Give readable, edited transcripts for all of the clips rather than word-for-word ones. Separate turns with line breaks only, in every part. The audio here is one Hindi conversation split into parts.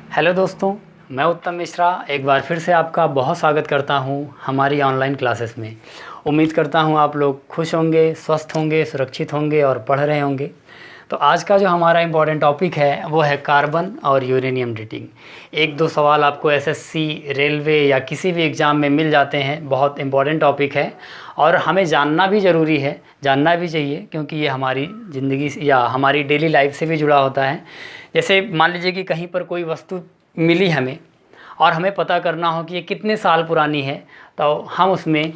हेलो दोस्तों, मैं उत्तम मिश्रा एक बार फिर से आपका बहुत स्वागत करता हूं हमारी ऑनलाइन क्लासेस में। उम्मीद करता हूं आप लोग खुश होंगे, स्वस्थ होंगे, सुरक्षित होंगे और पढ़ रहे होंगे। तो आज का जो हमारा इम्पॉर्टेंट टॉपिक है वो है कार्बन और यूरेनियम डेटिंग। एक दो सवाल आपको एसएससी, रेलवे या किसी भी एग्ज़ाम में मिल जाते हैं। बहुत इम्पॉर्टेंट टॉपिक है और हमें जानना भी ज़रूरी है, जानना भी चाहिए, क्योंकि ये हमारी ज़िंदगी या हमारी डेली लाइफ से भी जुड़ा होता है। जैसे मान लीजिए कि कहीं पर कोई वस्तु मिली हमें और हमें पता करना हो कि ये कितने साल पुरानी है, तो हम उसमें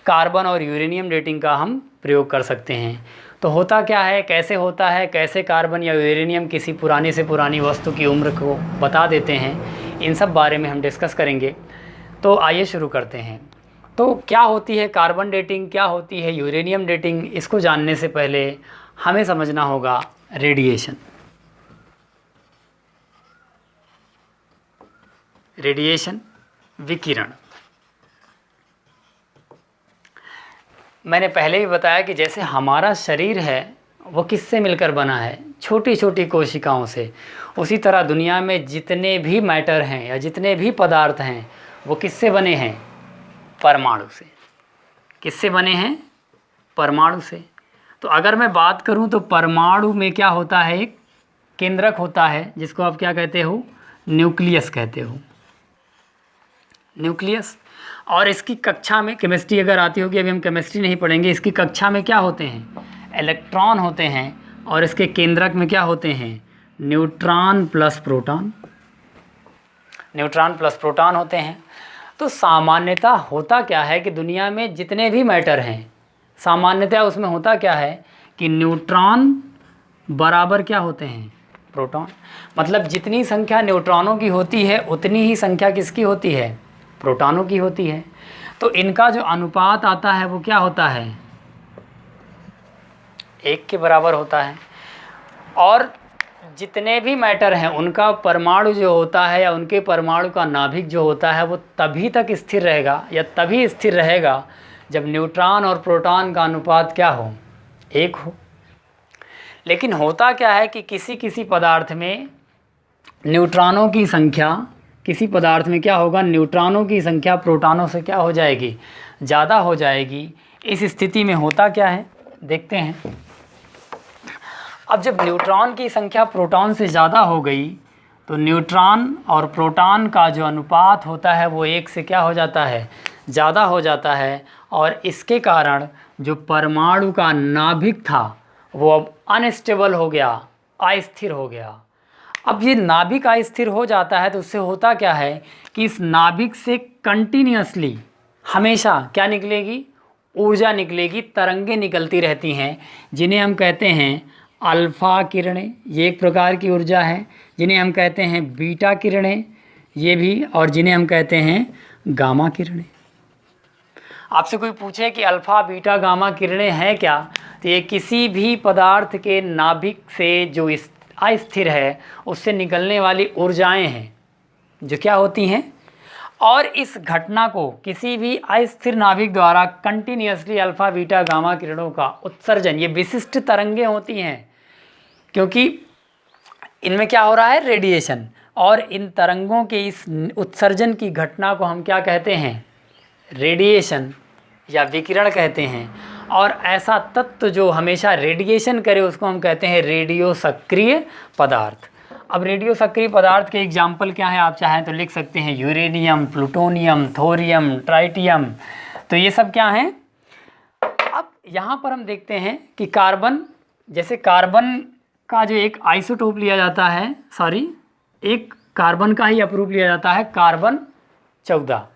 कार्बन और यूरेनियम डेटिंग का हम प्रयोग कर सकते हैं। तो होता क्या है, कैसे होता है, कैसे कार्बन या यूरेनियम किसी पुरानी से पुरानी वस्तु की उम्र को बता देते हैं, इन सब बारे में हम डिस्कस करेंगे। तो आइए शुरू करते हैं। तो क्या होती है कार्बन डेटिंग, क्या होती है यूरेनियम डेटिंग, इसको जानने से पहले हमें समझना होगा रेडिएशन। रेडिएशन, विकिरण। मैंने पहले भी बताया कि जैसे हमारा शरीर है वो किससे मिलकर बना है, छोटी छोटी कोशिकाओं से। उसी तरह दुनिया में जितने भी मैटर हैं या जितने भी पदार्थ हैं वो किससे बने हैं, परमाणु से। किससे बने हैं, परमाणु से। तो अगर मैं बात करूं तो परमाणु में क्या होता है, एक केंद्रक होता है जिसको आप क्या कहते हो, न्यूक्लियस कहते हो, न्यूक्लियस। और इसकी कक्षा में केमिस्ट्री अगर आती होगी, अभी हम केमिस्ट्री नहीं पढ़ेंगे, इसकी कक्षा में क्या होते हैं, इलेक्ट्रॉन होते हैं। और इसके केंद्रक में क्या होते हैं, neutron plus proton, neutron plus proton होते हैं। तो सामान्यतः होता क्या है कि दुनिया में जितने भी मैटर हैं, सामान्यतः उसमें होता क्या है कि न्यूट्रॉन बराबर क्या होते हैं, प्रोटॉन। मतलब जितनी संख्या न्यूट्रॉनों की होती है उतनी ही संख्या किसकी होती है, प्रोटॉनों की होती है। तो इनका जो अनुपात आता है वो क्या होता है, 1 के बराबर होता है। और जितने भी मैटर हैं उनका परमाणु जो होता है या उनके परमाणु का नाभिक जो होता है वो तभी तक स्थिर रहेगा या तभी स्थिर रहेगा जब न्यूट्रॉन और प्रोटॉन का अनुपात क्या हो, 1 हो। लेकिन होता क्या है कि किसी किसी पदार्थ में न्यूट्रॉनों की संख्या, किसी पदार्थ में क्या होगा, न्यूट्रॉनों की संख्या प्रोटॉनों से क्या हो जाएगी, ज़्यादा हो जाएगी। इस स्थिति में होता क्या है, देखते हैं। अब जब न्यूट्रॉन की संख्या प्रोटॉन से ज़्यादा हो गई तो न्यूट्रॉन और प्रोटॉन का जो अनुपात होता है वो 1 से क्या हो जाता है, ज़्यादा हो जाता है। और इसके कारण जो परमाणु का नाभिक था वो अब अनस्टेबल हो गया, अस्थिर हो गया। अब ये नाभिक अस्थिर हो जाता है तो उससे होता क्या है कि इस नाभिक से कंटिन्यूसली हमेशा क्या निकलेगी, ऊर्जा निकलेगी, तरंगें निकलती रहती हैं, जिन्हें हम कहते हैं अल्फ़ा किरणें, ये एक प्रकार की ऊर्जा है। जिन्हें हम कहते हैं बीटा किरणें, ये भी। और जिन्हें हम कहते हैं गामा किरणें। आपसे कोई पूछे कि अल्फ़ा बीटा गामा किरणें हैं क्या, तो ये किसी भी पदार्थ के नाभिक से जो अस्थिर है उससे निकलने वाली ऊर्जाएं हैं जो क्या होती हैं। और इस घटना को किसी भी अस्थिर नाभिक द्वारा कंटिन्यूसली अल्फ़ा बीटा गामा किरणों का उत्सर्जन, ये विशिष्ट तरंगें होती हैं क्योंकि इनमें क्या हो रहा है, रेडिएशन। और इन तरंगों के इस उत्सर्जन की घटना को हम क्या कहते हैं, रेडिएशन या विकिरण कहते हैं। और ऐसा तत्व जो हमेशा रेडिएशन करे उसको हम कहते हैं रेडियो सक्रिय पदार्थ। अब रेडियो सक्रिय पदार्थ के एग्जाम्पल क्या हैं, आप चाहें तो लिख सकते हैं यूरेनियम, प्लूटोनियम, थोरियम, ट्राइटियम। तो ये सब क्या हैं। अब यहाँ पर हम देखते हैं कि कार्बन, जैसे कार्बन का जो एक आइसोटोप लिया जाता है, एक कार्बन का ही अपरूप लिया जाता है, कार्बन 14।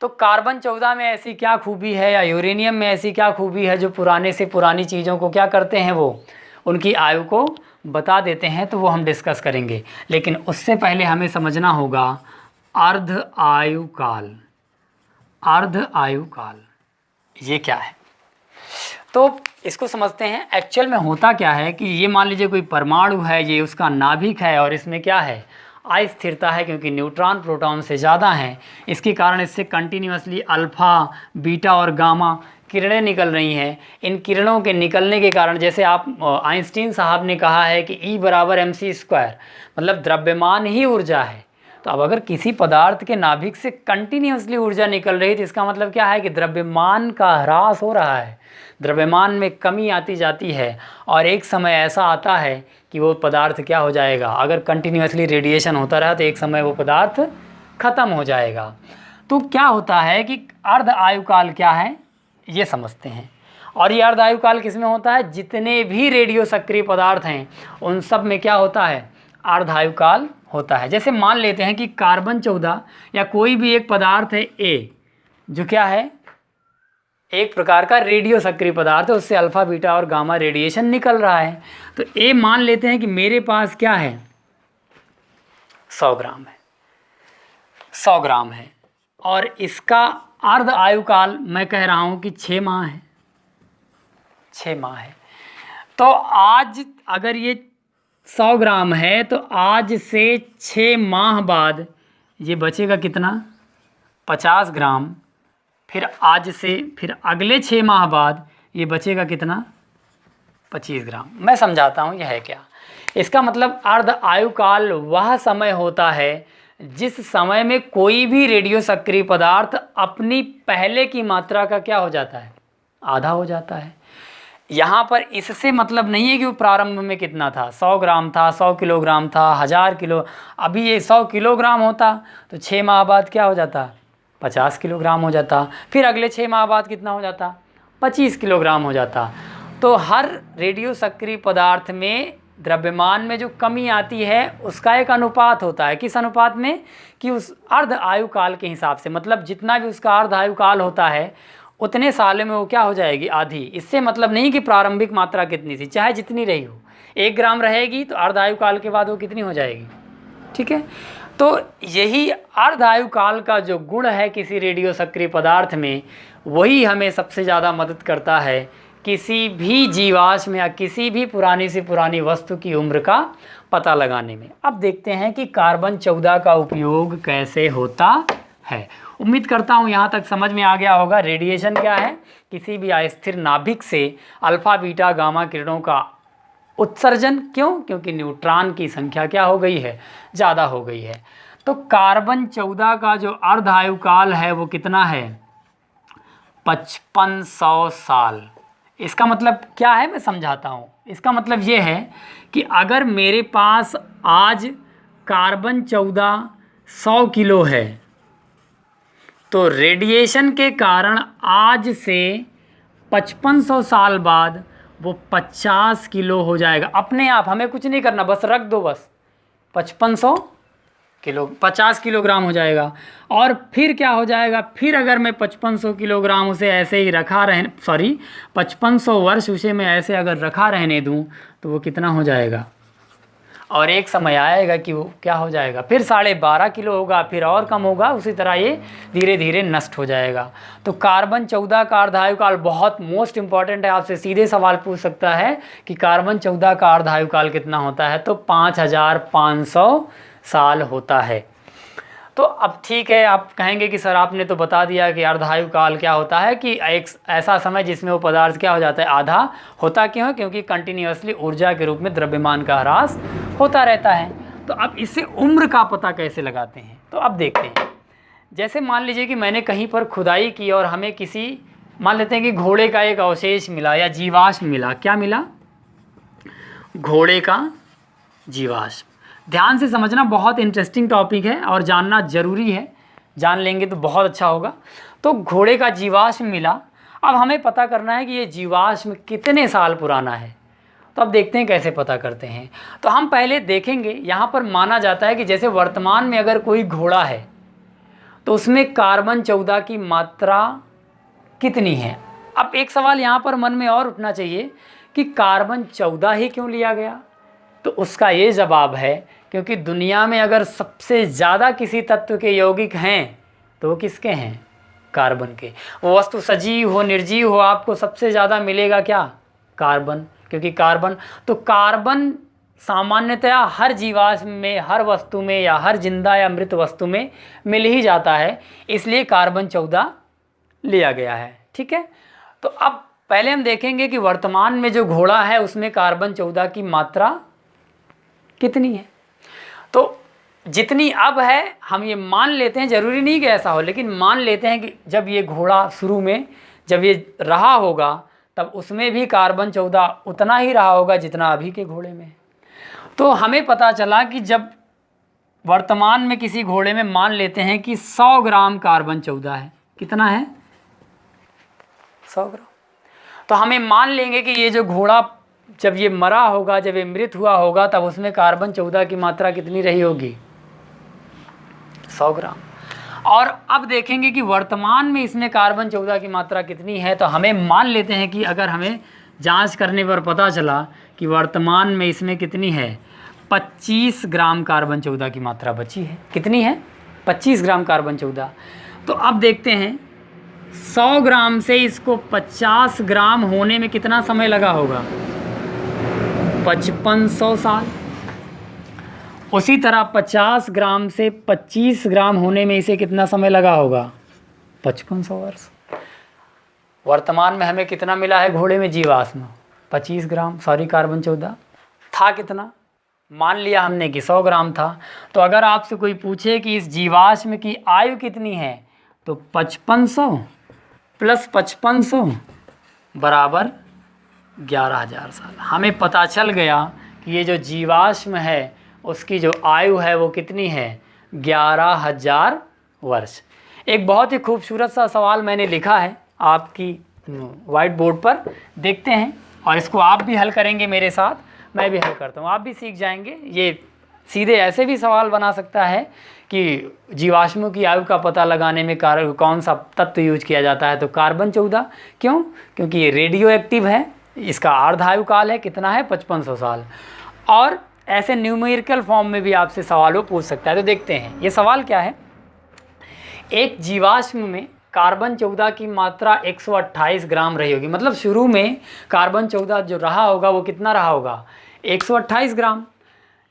तो कार्बन 14 में ऐसी क्या खूबी है या यूरेनियम में ऐसी क्या खूबी है जो पुराने से पुरानी चीज़ों को क्या करते हैं, वो उनकी आयु को बता देते हैं। तो वो हम डिस्कस करेंगे। लेकिन उससे पहले हमें समझना होगा अर्ध आयु काल। अर्ध आयु काल ये क्या है, तो इसको समझते हैं। एक्चुअल में होता क्या है कि ये मान लीजिए कोई परमाणु है, ये उसका नाभिक है और इसमें क्या है, अस्थिरता है क्योंकि न्यूट्रॉन प्रोटॉन से ज़्यादा हैं। इसके कारण इससे कंटिन्यूसली अल्फ़ा बीटा और गामा किरणें निकल रही हैं, इन किरणों के निकलने के कारण, जैसे आप आइंस्टीन साहब ने कहा है कि E बराबर mc², मतलब द्रव्यमान ही ऊर्जा है। तो अब अगर किसी पदार्थ के नाभिक से कंटिन्यूसली ऊर्जा निकल रही है तो इसका मतलब क्या है कि द्रव्यमान का ह्रास हो रहा है, द्रव्यमान में कमी आती जाती है, और एक समय ऐसा आता है कि वो पदार्थ क्या हो जाएगा, अगर कंटिन्यूसली रेडिएशन होता रहा तो एक समय वो पदार्थ ख़त्म हो जाएगा। तो क्या होता है कि अर्ध आयुकाल क्या है ये समझते हैं। और ये अर्ध आयुकाल किस में होता है, जितने भी रेडियो सक्रिय पदार्थ हैं उन सब में क्या होता है, अर्ध आयुकाल होता है। जैसे मान लेते हैं कि कार्बन 14 या कोई भी एक पदार्थ है ए, जो क्या है, एक प्रकार का रेडियो सक्रिय पदार्थ है, उससे अल्फा बीटा और गामा रेडिएशन निकल रहा है। तो ए मान लेते हैं कि मेरे पास क्या है, 100 ग्राम है, 100 ग्राम है, और इसका अर्ध आयुकाल मैं कह रहा हूँ कि 6 माह है, 6 माह है। तो आज अगर ये 100 ग्राम है तो आज से 6 माह बाद ये बचेगा कितना, 50 ग्राम। फिर आज से फिर अगले 6 माह बाद ये बचेगा कितना, 25 ग्राम। मैं समझाता हूँ यह है क्या। इसका मतलब अर्ध आयुकाल वह समय होता है जिस समय में कोई भी रेडियो सक्रिय पदार्थ अपनी पहले की मात्रा का क्या हो जाता है, आधा हो जाता है। यहाँ पर इससे मतलब नहीं है कि वो प्रारंभ में कितना था, 100 ग्राम था, 100 किलोग्राम था, 1000 किलो। अभी ये 100 किलोग्राम होता तो 6 माह बाद क्या हो जाता, 50 किलोग्राम हो जाता। फिर अगले 6 माह बाद कितना हो जाता, 25 किलोग्राम हो जाता। तो हर रेडियो सक्रिय पदार्थ में द्रव्यमान में जो कमी आती है उसका एक अनुपात होता है। किस अनुपात में, कि उस अर्ध आयुकाल के हिसाब से, मतलब जितना भी उसका अर्ध आयुकाल होता है उतने सालों में वो क्या हो जाएगी, आधी। इससे मतलब नहीं कि प्रारंभिक मात्रा कितनी थी, चाहे जितनी रही हो, 1 ग्राम रहेगी तो अर्ध आयुकाल के बाद वो कितनी हो जाएगी, ठीक है। तो यही अर्ध आयुकाल का जो गुण है किसी रेडियो सक्रिय पदार्थ में, वही हमें सबसे ज़्यादा मदद करता है किसी भी जीवाश्म या किसी भी पुरानी से पुरानी वस्तु की उम्र का पता लगाने में। अब देखते हैं कि कार्बन 14 का उपयोग कैसे होता है। उम्मीद करता हूँ यहाँ तक समझ में आ गया होगा। रेडिएशन क्या है, किसी भी अस्थिर नाभिक से अल्फा बीटा गामा किरणों का उत्सर्जन। क्यों, क्योंकि न्यूट्रॉन की संख्या क्या हो गई है, ज़्यादा हो गई है। तो कार्बन 14 का जो अर्ध आयुकाल है वो कितना है, 5500 साल। इसका मतलब क्या है, मैं समझाता हूँ। इसका मतलब ये है कि अगर मेरे पास आज कार्बन 14 100 किलो है तो रेडिएशन के कारण आज से 5500 साल बाद वो 50 किलो हो जाएगा अपने आप। हमें कुछ नहीं करना, बस रख दो, बस 5500 किलो 50 किलोग्राम हो जाएगा। और फिर क्या हो जाएगा, फिर अगर मैं 5500 किलोग्राम उसे ऐसे ही रखा रहने 5500 वर्ष उसे मैं ऐसे अगर रखा रहने दूं तो वो कितना हो जाएगा, और एक समय आएगा कि वो क्या हो जाएगा, फिर 12.5 किलो होगा, फिर और कम होगा। उसी तरह ये धीरे धीरे नष्ट हो जाएगा। तो कार्बन 14 का अर्ध आयुकाल बहुत मोस्ट इंपॉर्टेंट है। आपसे सीधे सवाल पूछ सकता है कि कार्बन 14 का अर्ध आयुकाल कितना होता है, तो 5500 साल होता है। तो अब ठीक है, आप कहेंगे कि सर आपने तो बता दिया कि अर्ध आयुकाल क्या होता है, कि एक ऐसा समय जिसमें वो पदार्थ क्या हो जाता है, आधा। होता क्यों है, क्योंकि कंटिन्यूसली ऊर्जा के रूप में द्रव्यमान का ह्रास होता रहता है। तो अब इससे उम्र का पता कैसे लगाते हैं, तो अब देखते हैं। जैसे मान लीजिए कि मैंने कहीं पर खुदाई की और हमें किसी, मान लेते हैं कि घोड़े का एक अवशेष मिला या जीवाश्म मिला। क्या मिला, घोड़े का जीवाश्म। ध्यान से समझना, बहुत इंटरेस्टिंग टॉपिक है और जानना ज़रूरी है। जान लेंगे तो बहुत अच्छा होगा। तो घोड़े का जीवाश्म मिला। अब हमें पता करना है कि ये जीवाश्म कितने साल पुराना है। तो अब देखते हैं कैसे पता करते हैं। तो हम पहले देखेंगे, यहाँ पर माना जाता है कि जैसे वर्तमान में अगर कोई घोड़ा है तो उसमें कार्बन 14 की मात्रा कितनी है। अब एक सवाल यहाँ पर मन में और उठना चाहिए कि कार्बन 14 ही क्यों लिया गया। तो उसका ये जवाब है क्योंकि दुनिया में अगर सबसे ज़्यादा किसी तत्व के यौगिक हैं तो वो किसके हैं, कार्बन के। वो वस्तु सजीव हो निर्जीव हो, आपको सबसे ज़्यादा मिलेगा क्या, कार्बन। क्योंकि कार्बन, तो कार्बन सामान्यतया हर जीवाश्म में, हर वस्तु में या हर जिंदा या मृत वस्तु में मिल ही जाता है, इसलिए कार्बन 14 लिया गया है। ठीक है, तो तो अब पहले हम देखेंगे कि वर्तमान में जो घोड़ा है उसमें कार्बन 14 की मात्रा कितनी है। तो जितनी अब है हम ये मान लेते हैं, ज़रूरी नहीं कि ऐसा हो, लेकिन मान लेते हैं कि जब ये घोड़ा शुरू में जब ये रहा होगा तब उसमें भी कार्बन 14 उतना ही रहा होगा जितना अभी के घोड़े में है। तो हमें पता चला कि जब वर्तमान में किसी घोड़े में मान लेते हैं कि 100 ग्राम कार्बन 14 है, कितना है 100 ग्राम, तो हमें मान लेंगे कि ये जो घोड़ा जब ये मरा होगा, जब ये मृत हुआ होगा, तब उसमें कार्बन 14 की मात्रा कितनी रही होगी 100 ग्राम। और अब देखेंगे कि वर्तमान में इसमें कार्बन 14 की मात्रा कितनी है। तो हमें मान लेते हैं कि अगर हमें जांच करने पर पता चला कि वर्तमान में इसमें कितनी है 25 ग्राम कार्बन 14 की मात्रा बची है, कितनी है 25 ग्राम कार्बन 14। तो अब देखते हैं 100 ग्राम से इसको 50 ग्राम होने में कितना समय लगा होगा 5500 साल। उसी तरह 50 ग्राम से 25 ग्राम होने में इसे कितना समय लगा होगा 5500 वर्ष। वर्तमान में हमें कितना मिला है घोड़े में जीवाश्म 25 ग्राम, सॉरी कार्बन 14 था कितना, मान लिया हमने कि 100 ग्राम था। तो अगर आपसे कोई पूछे कि इस जीवाश्म की आयु कितनी है तो 5500 प्लस 5500 बराबर 11,000 साल। हमें पता चल गया कि ये जो जीवाश्म है उसकी जो आयु है वो कितनी है 11,000 वर्ष। एक बहुत ही खूबसूरत सा सवाल मैंने लिखा है आपकी वाइट बोर्ड पर, देखते हैं, और इसको आप भी हल करेंगे मेरे साथ, मैं भी हल करता हूँ, आप भी सीख जाएंगे। ये सीधे ऐसे भी सवाल बना सकता है कि जीवाश्मों की आयु का पता लगाने में कौन सा तत्व यूज किया जाता है, तो कार्बन 14। क्यों? क्योंकि ये रेडियो एक्टिव है, इसका अर्ध आयु काल है कितना है 5500 साल। और ऐसे न्यूमेरिकल फॉर्म में भी आपसे सवालों पूछ सकता है। तो देखते हैं ये सवाल क्या है। एक जीवाश्म में कार्बन 14 की मात्रा 128 ग्राम रही होगी, मतलब शुरू में कार्बन 14 जो रहा होगा वो कितना रहा होगा 128 ग्राम।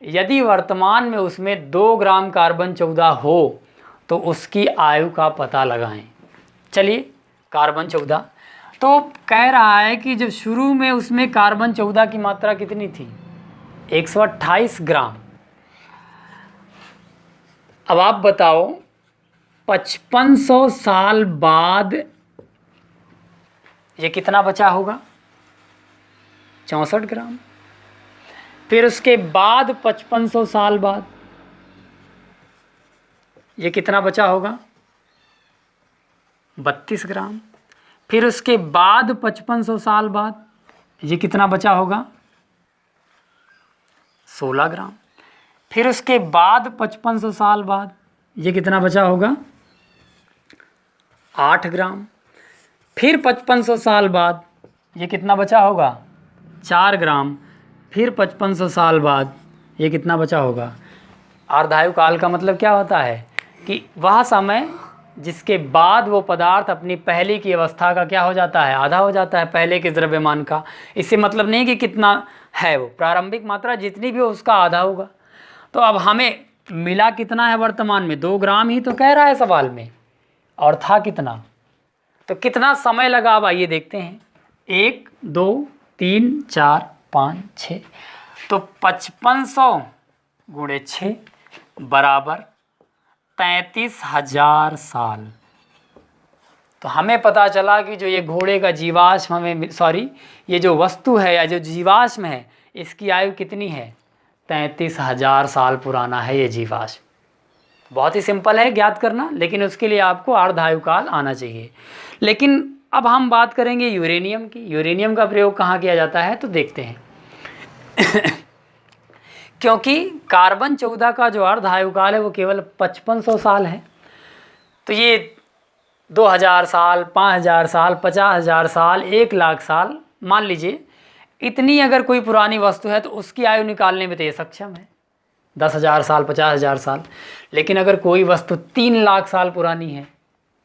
यदि वर्तमान में उसमें 2 ग्राम कार्बन 14 हो तो उसकी आयु का पता लगाएं। चलिए कार्बन 14 तो कह रहा है कि जब शुरू में उसमें कार्बन 14 की मात्रा कितनी थी 128 ग्राम। अब आप बताओ 5500 साल बाद ये कितना बचा होगा 64 ग्राम। फिर उसके बाद 5500 साल बाद ये कितना बचा होगा 32 ग्राम। फिर उसके बाद 5500 साल बाद ये कितना बचा होगा 16 ग्राम। फिर उसके बाद 5500 साल बाद ये कितना बचा होगा 8 ग्राम। फिर 5500 साल बाद ये कितना बचा होगा 4 ग्राम। फिर 5500 साल बाद ये कितना बचा होगा। अर्धायु काल का मतलब क्या होता है कि वह समय जिसके बाद वो पदार्थ अपनी पहले की अवस्था का क्या हो जाता है आधा हो जाता है पहले के द्रव्यमान का। इससे मतलब नहीं कि कितना है, वो प्रारंभिक मात्रा जितनी भी हो उसका आधा होगा। तो अब हमें मिला कितना है वर्तमान में 2 ग्राम ही तो कह रहा है सवाल में, और था कितना, तो कितना समय लगा अब आइए देखते हैं। 1 2 3 4 5 6 तो 5500 गुणे 6 बराबर 33,000 साल। तो हमें पता चला कि जो ये घोड़े का जीवाश्म हमें ये जो वस्तु है या जो जीवाश्म है इसकी आयु कितनी है 33,000 साल पुराना है ये जीवाश्म। बहुत ही सिंपल है ज्ञात करना, लेकिन उसके लिए आपको अर्धायु काल आना चाहिए। लेकिन अब हम बात करेंगे यूरेनियम की। यूरेनियम का प्रयोग कहाँ किया जाता है तो देखते हैं क्योंकि कार्बन 14 का जो अर्धायु काल है वो केवल 5500 साल है, तो ये 2000 साल 5000 साल 50,000 साल 1,00,000 साल मान लीजिए, इतनी अगर कोई पुरानी वस्तु है तो उसकी आयु निकालने में तो ये सक्षम है 10,000 साल 50,000 साल। लेकिन अगर कोई वस्तु 3,00,000 साल पुरानी है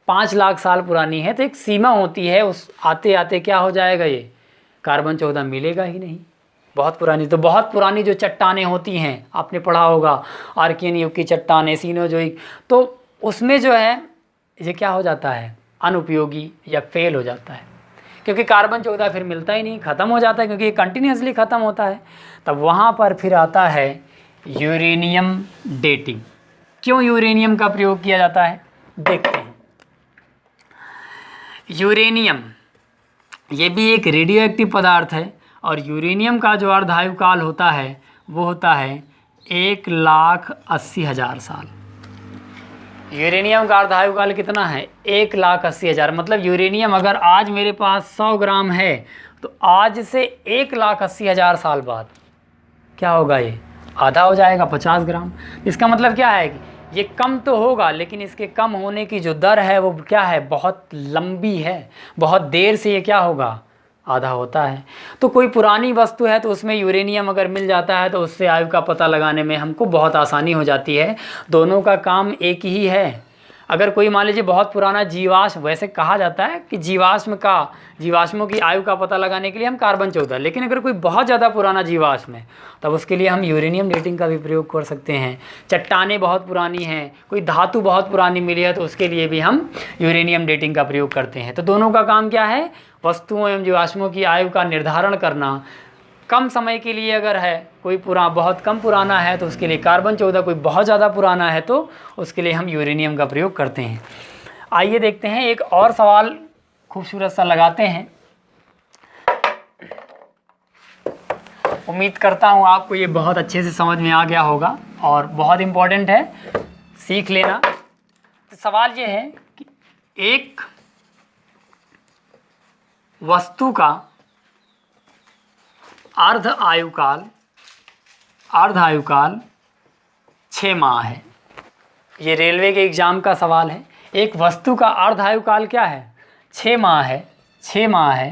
5,00,000 साल पुरानी है तो एक सीमा होती है, उस आते आते क्या हो जाएगा ये कार्बन 14 मिलेगा ही नहीं। बहुत पुरानी, तो बहुत पुरानी जो चट्टानें होती हैं आपने पढ़ा होगा आर्कियन युग की चट्टानें सीनोजोइक, तो उसमें जो है ये क्या हो जाता है अनुपयोगी या फेल हो जाता है। क्योंकि कार्बन 14 फिर मिलता ही नहीं, ख़त्म हो जाता है, क्योंकि ये कंटिन्यूसली ख़त्म होता है। तब वहाँ पर फिर आता है यूरेनियम डेटिंग। क्यों यूरेनियम का प्रयोग किया जाता है देखते हैं। यूरेनियम ये भी एक रेडियो एक्टिव पदार्थ है, और यूरेनियम का जो अर्धायुकाल होता है वो होता है 1,80,000 साल। यूरेनियम का अर्धायुकाल कितना है? 1,80,000। मतलब यूरेनियम अगर आज मेरे पास 100 ग्राम है तो आज से 1,80,000 साल बाद क्या होगा? ये आधा हो जाएगा, 50 ग्राम। इसका मतलब क्या है कि ये कम तो होगा, लेकिन इसके कम होने की जो दर है वो क्या है? बहुत लंबी है, बहुत देर से ये क्या होगा? आधा होता है। तो कोई पुरानी वस्तु है तो उसमें यूरेनियम अगर मिल जाता है तो उससे आयु का पता लगाने में हमको बहुत आसानी हो जाती है। दोनों का काम एक ही है। अगर कोई मान लीजिए बहुत पुराना जीवाश्म, वैसे कहा जाता है कि जीवाश्मों की आयु का पता लगाने के लिए हम कार्बन 14, लेकिन अगर कोई बहुत ज़्यादा पुराना जीवाश्म है तब उसके लिए हम यूरेनियम डेटिंग का भी प्रयोग कर सकते हैं। चट्टानें बहुत पुरानी हैं, कोई धातु बहुत पुरानी मिली है तो उसके लिए भी हम यूरेनियम डेटिंग का प्रयोग करते हैं। तो दोनों का काम क्या है? वस्तुओं एवं जीवाश्मों की आयु का निर्धारण करना। कम समय के लिए अगर है, कोई बहुत कम पुराना है तो उसके लिए कार्बन 14, कोई बहुत ज़्यादा पुराना है तो उसके लिए हम यूरेनियम का प्रयोग करते हैं। आइए देखते हैं, एक और सवाल खूबसूरत सा लगाते हैं। उम्मीद करता हूँ आपको ये बहुत अच्छे से समझ में आ गया होगा और बहुत इम्पोर्टेंट है, सीख लेना। तो सवाल ये है कि एक वस्तु का अर्ध आयुकाल 6 माह है। ये रेलवे के एग्ज़ाम का सवाल है। एक वस्तु का अर्ध आयुकाल क्या है? 6 माह है। 6 माह है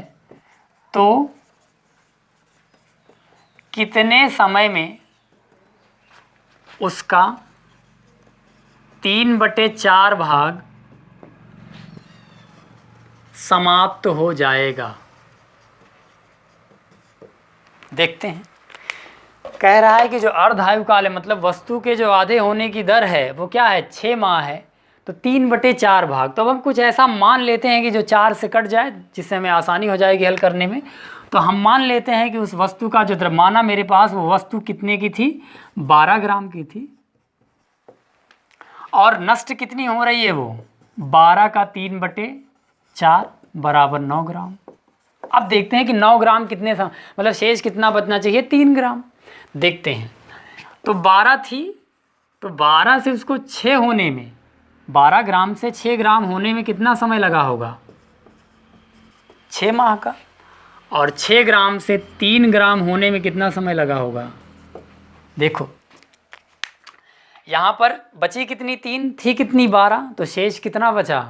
तो कितने समय में उसका 3/4 भाग समाप्त हो जाएगा? देखते हैं। कह रहा है कि जो अर्ध आयुकाल है, मतलब वस्तु के जो आधे होने की दर है वो क्या है? 6 माह है। तो 3/4 भाग, तो अब हम कुछ ऐसा मान लेते हैं कि जो 4 से कट जाए, जिससे हमें आसानी हो जाएगी हल करने में। तो हम मान लेते हैं कि उस वस्तु का जो द्रव्यमाना मेरे पास, वो वस्तु कितने की थी? 12 ग्राम की थी। और नष्ट कितनी हो रही है? वो 12 का 3/4 बराबर 9 ग्राम। अब देखते हैं कि 9 ग्राम कितने मतलब शेष कितना बचना चाहिए? 3 ग्राम। देखते हैं। तो 12 थी, तो 12 से उसको 6 होने में, 12 ग्राम से 6 ग्राम होने में कितना समय लगा होगा? 6 माह का। और 6 ग्राम से 3 ग्राम होने में कितना समय लगा होगा? देखो यहाँ पर बची कितनी? 3 थी, कितनी? 12। तो शेष कितना बचा?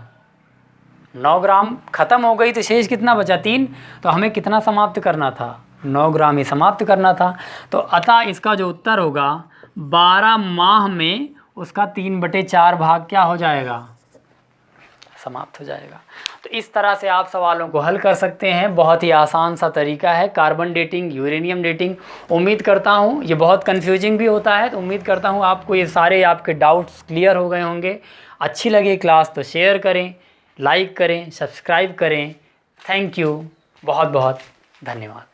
9 ग्राम। ख़त्म हो गई तो शेष कितना बचा? 3। तो हमें कितना समाप्त करना था? 9 ग्राम ही समाप्त करना था। तो अतः इसका जो उत्तर होगा, 12 माह में उसका 3/4 भाग क्या हो जाएगा? समाप्त हो जाएगा। तो इस तरह से आप सवालों को हल कर सकते हैं। बहुत ही आसान सा तरीका है कार्बन डेटिंग, यूरेनियम डेटिंग। उम्मीद करता हूँ ये बहुत कंफ्यूजिंग भी होता है, तो उम्मीद करता हूँ आपको ये सारे आपके डाउट्स क्लियर हो गए होंगे। अच्छी लगी क्लास तो शेयर करें, लाइक करें, सब्सक्राइब करें। थैंक यू, बहुत बहुत धन्यवाद।